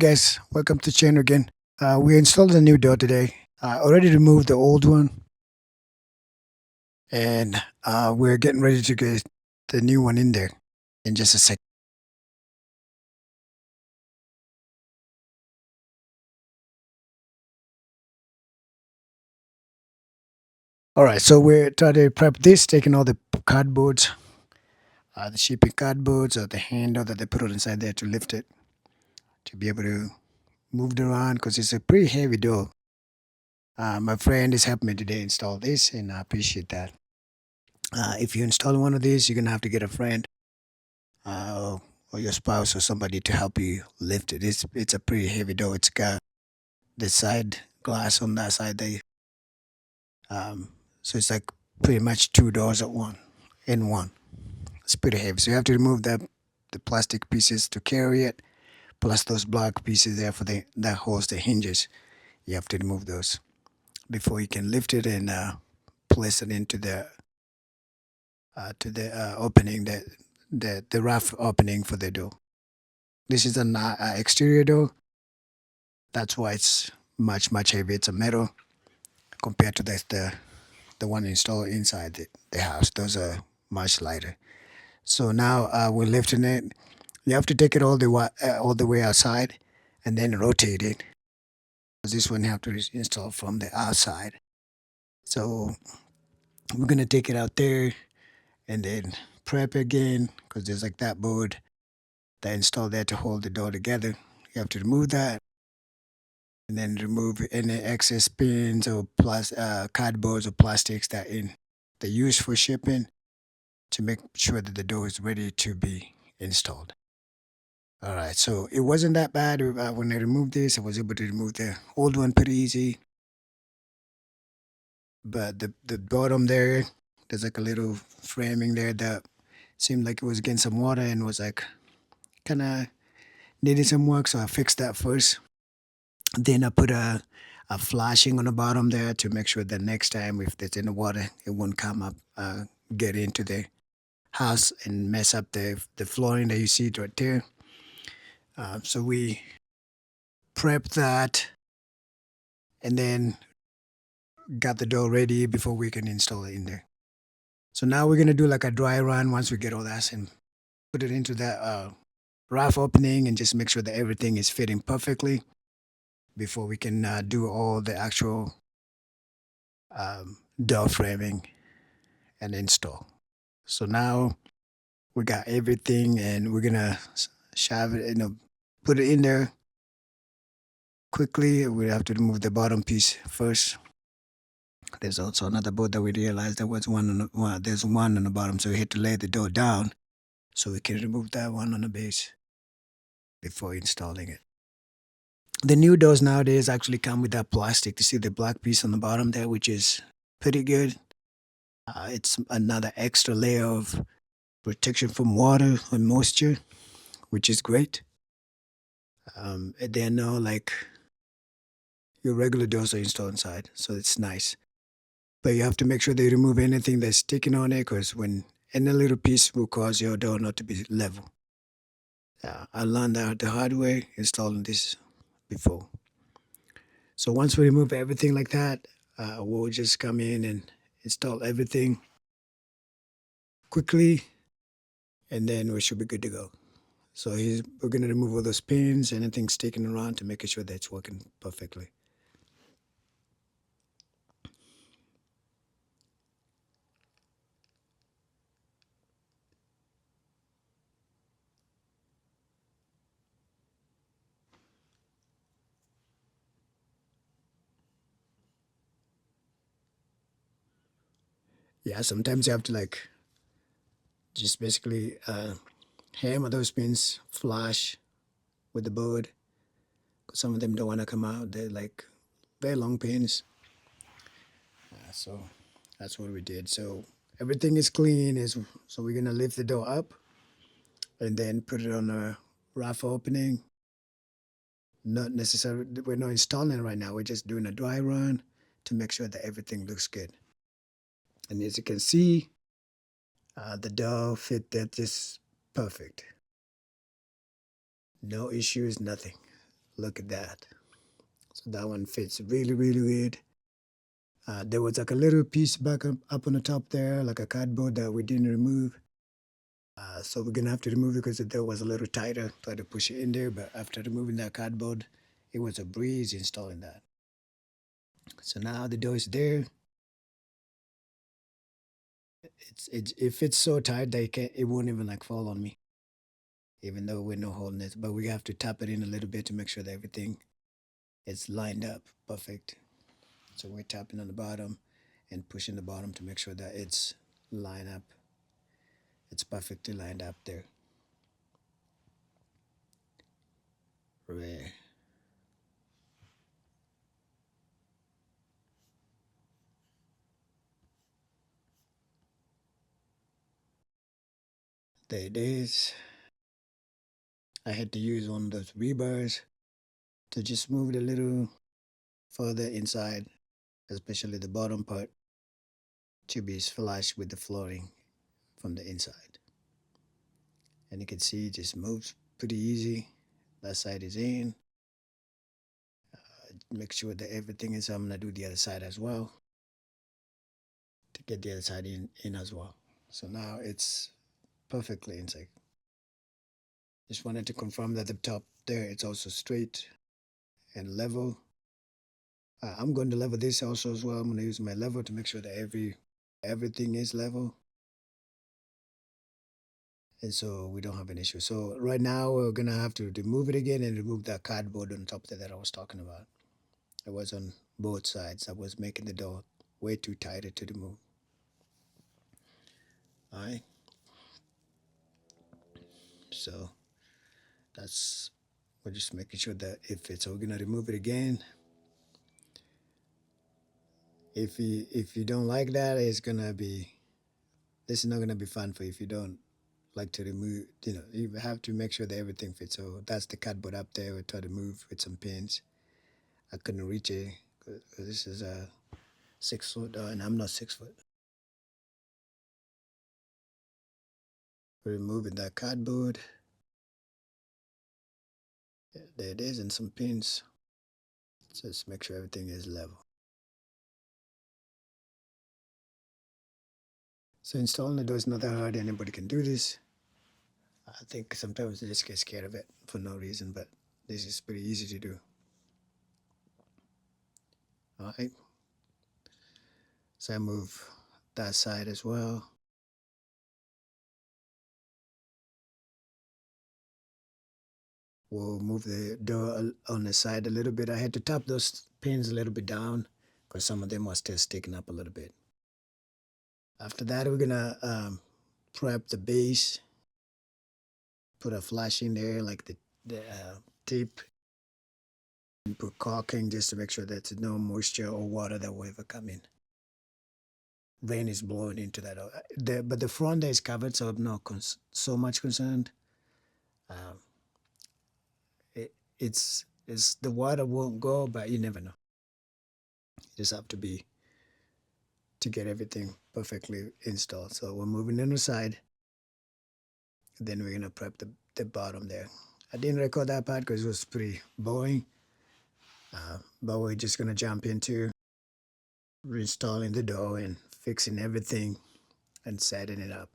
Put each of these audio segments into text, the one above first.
guys, welcome to the channel again. We installed a new door today. I already removed the old one, and we're getting ready to get the new one in there in just a sec. All right, so we're trying to prep this, taking all the cardboards, the shipping cardboards, or the handle that they put it inside there to lift it, to be able to move it around because it's a pretty heavy door. My friend is helping me today install this, and I appreciate that. If you install one of these, you're gonna have to get a friend uh, or your spouse or somebody to help you lift it. It's a pretty heavy door. It's got the side glass on that side there, um, so it's like pretty much two doors at one in one. It's pretty heavy. So you have to remove the plastic pieces to carry it, plus those black pieces there for the that holds the hinges. You have to remove those before you can lift it and place it into the opening the rough opening for the door. This is an exterior door. That's why it's much heavier. It's a metal compared to the one installed inside the house. Those are much lighter. So now we're lifting it. You have to take it all the way outside and then rotate it. This one you have to install from the outside. So we're gonna take it out there and then prep again because there's like that board that installed there to hold the door together. You have to remove that and then remove any excess pins or cardboards or plastics that they use for shipping to make sure that the door is ready to be installed. All right, so it wasn't that bad when I removed this. I was able to remove the old one pretty easy, but the bottom there's like a little framing there that seemed like it was getting some water and was like kind of needed some work. So I fixed that first. Then I put a flashing on the bottom there to make sure that next time if it's in the water, it won't come up, get into the house and mess up the flooring that you see right there. So we prepped that and then got the door ready before we can install it in there. So now we're gonna do like a dry run once we get all that and put it into that rough opening and just make sure that everything is fitting perfectly before we can do all the actual door framing and install. So now we got everything and we're gonna shove it, put it in there quickly. We have to remove the bottom piece first. There's also another board that we realized there was there's one on the bottom, so we had to lay the door down so we can remove that one on the base before installing it. The new doors nowadays actually come with that plastic. You see the black piece on the bottom there, which is pretty good. It's another extra layer of protection from water and moisture, which is great. They're now like your regular doors are installed inside, so it's nice. But you have to make sure they remove anything that's sticking on it, because when any little piece will cause your door not to be level. I learned that the hard way installing this before. So once we remove everything like that, we'll just come in and install everything quickly, and then we should be good to go. So we're going to remove all those pins, anything sticking around to make sure that it's working perfectly. Yeah, sometimes you have to like just basically hammer those pins flush with the board. Some of them don't want to come out. They're like very long pins. So that's what we did. So everything is clean. So we're gonna lift the door up and then put it on a rough opening. Not necessarily, we're not installing it right now. We're just doing a dry run to make sure that everything looks good. And as you can see, the door fit that just perfect. No issues, nothing. Look at that. So that one fits really, really good. There was like a little piece back up on the top there, like a cardboard that we didn't remove. So we're gonna have to remove it because the door was a little tighter. Try to push it in there, but after removing that cardboard, it was a breeze installing that. So now the door is there. It fits so tight that it won't even like fall on me, even though we're not holding it. But we have to tap it in a little bit to make sure that everything is lined up perfect. So we're tapping on the bottom and pushing the bottom to make sure that it's lined up. It's perfectly lined up there. Right. There it is. I had to use one of those rebars to just move it a little further inside, especially the bottom part, to be flush with the flooring from the inside. And you can see it just moves pretty easy. That side is in. Make sure that everything is. I'm gonna do the other side as well to get the other side in as well. So now it's perfectly inside. Just wanted to confirm that the top there it's also straight and level. I'm going to level this also as well. I'm going to use my level to make sure that everything is level, and so we don't have an issue. So right now we're gonna have to remove it again and remove that cardboard on top that I was talking about. It was on both sides. I was making the door way too tighter to remove. All right. So that's we're just making sure that it fits. So we're gonna remove it again. If you don't like that, it's gonna be this is not gonna be fun for you if you don't like to remove. You have to make sure that everything fits. So that's the cardboard up there. We try to move with some pins. I couldn't reach it because this is a 6 foot, and I'm not 6 foot. Removing that cardboard. Yeah, there it is, and some pins. Just make sure everything is level. So installing the door is not that hard. Anybody can do this. I think sometimes they just get scared of it for no reason, but this is pretty easy to do. All right. So I move that side as well. We'll move the door on the side a little bit. I had to tap those pins a little bit down because some of them are still sticking up a little bit. After that, we're gonna prep the base. Put a flash in there, like the tape, and put caulking just to make sure that there's no moisture or water that will ever come in. Rain is blowing into that. But the front there is covered, so I'm not so much concerned. Um, it's the water won't go, but you never know. You just have to be to get everything perfectly installed. So we're moving on the side. Then we're gonna prep the bottom there. I didn't record that part because it was pretty boring. But we're just gonna jump into reinstalling the door and fixing everything and setting it up.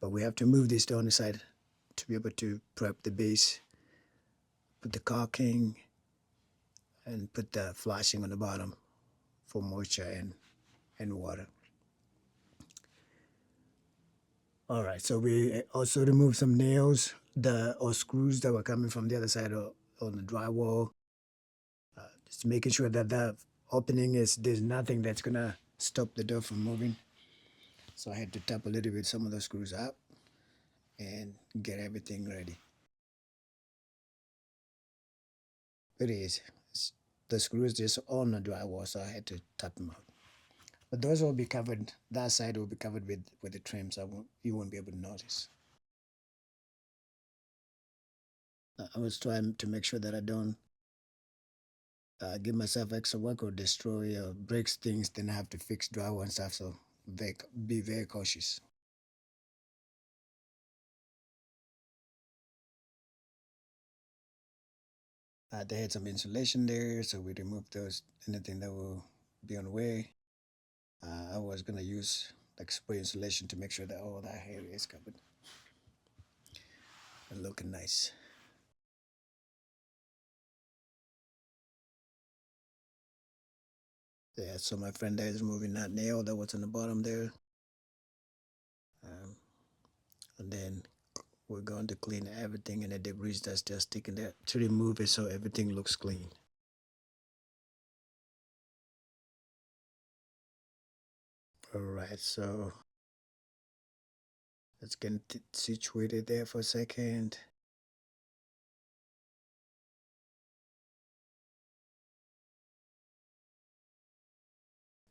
But we have to move this door on the side to be able to prep the base, put the caulking, and put the flashing on the bottom for moisture and water. All right, so we also remove some nails or screws that were coming from the other side on the drywall. Just making sure that the opening there's nothing that's gonna stop the door from moving. So I had to tap a little bit some of the screws up and get everything ready. It is. The screws just on the drywall, so I had to tap them out. But those will be covered. That side will be covered with the trim, so you won't be able to notice. I was trying to make sure that I don't give myself extra work or destroy or break things, then I have to fix drywall and stuff. So be very cautious. They had some insulation there, so we removed those, anything that will be on the way. I was gonna use like spray insulation to make sure that all that area is covered and looking nice. Yeah, so my friend there is moving that nail that was on the bottom there. Um, and then we're going to clean everything and the debris that's just sticking there to remove it so everything looks clean. All right, so let's get situated there for a second.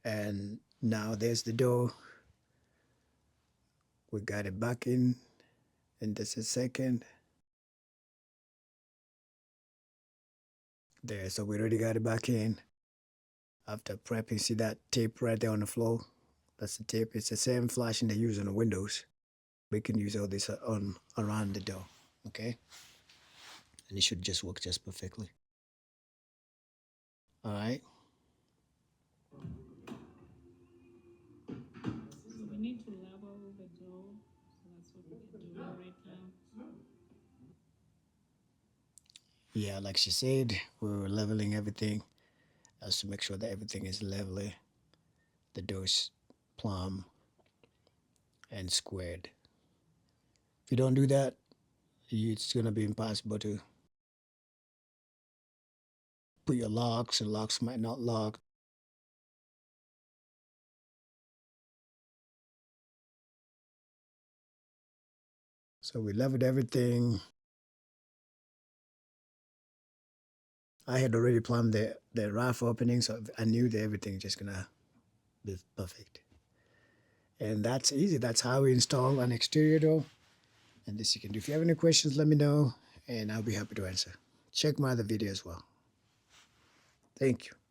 And now there's the door. We got it back in just a second. There, so we already got it back in. After prepping, see that tape right there on the floor? That's the tape. It's the same flashing they use on the windows. We can use all this on around the door, okay? And it should just work just perfectly. All right. So we need to level the dough. So that's what we're doing right now. Yeah, like she said, we were leveling everything as to make sure that everything is level, the dough is plumb and squared. If you don't do that, it's gonna be impossible to put your locks, and locks might not lock. So we leveled everything. I had already plumbed the raft opening, so I knew that everything just gonna be perfect. And that's easy. That's how we install an exterior door. And this you can do. If you have any questions, let me know, and I'll be happy to answer. Check my other video as well. Thank you.